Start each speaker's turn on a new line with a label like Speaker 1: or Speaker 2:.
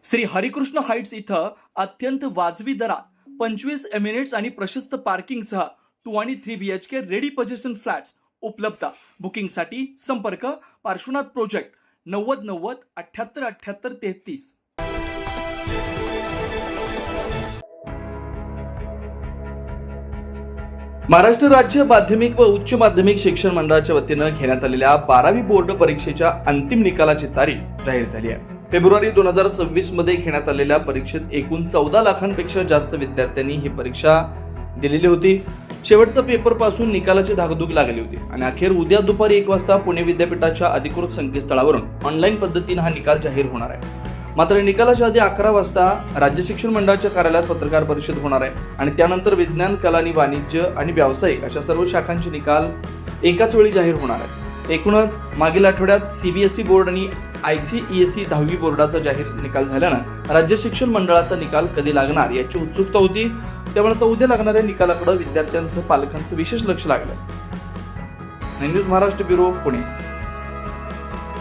Speaker 1: Shri Harikrishna Heights इथं अत्यंत वाजवी दरात 25 एमिनेट्स आणि प्रशस्त पार्किंगसह 2 आणि 3 BHK रेडी पोझिशन फ्लॅट्स उपलब्ध. बुकिंगसाठी संपर्क पार्श्वनाथ प्रोजेक्ट 9090 78 78 33. महाराष्ट्र राज्य माध्यमिक व उच्च माध्यमिक शिक्षण मंडळाच्या वतीनं घेण्यात आलेल्या 12वी बोर्ड परीक्षेच्या अंतिम निकालाची तारीख जाहीर झाली आहे. फेब्रुवारी 2026 मध्ये घेण्यात आलेल्या परीक्षेत एकूण 14 लाखांपेक्षा जास्त विद्यार्थ्यांनी ही परीक्षा दिलेली होती. शेवटचा पेपर पासून निकालाची धाकधूक लागली होती आणि अखेर उद्या दुपारी 1 वाजता पुणे विद्यापीठाच्या अधिकृत संकेतस्थळावरून ऑनलाईन पद्धतीने हा निकाल जाहीर होणार आहे. मात्र निकालाच्या आधी 11 वाजता राज्य शिक्षण मंडळाच्या कार्यालयात पत्रकार परिषद होणार आहे आणि त्यानंतर विज्ञान, कला आणि वाणिज्य आणि व्यावसायिक अशा सर्व शाखांचे निकाल एकाच वेळी जाहीर होणार आहे. एकूणच मागील आठवड्यात CBSE बोर्ड आणि ICESE 10वी बोर्डाचा जाहीर निकाल झाल्यानं राज्य शिक्षण मंडळाचा निकाल कधी लागणार याची उत्सुकता होती. त्यामुळे आता उद्या लागणाऱ्या निकालाकडे विद्यार्थ्यांसह पालकांचं विशेष लक्ष लागलं. News Maharashtra bureau, Pune.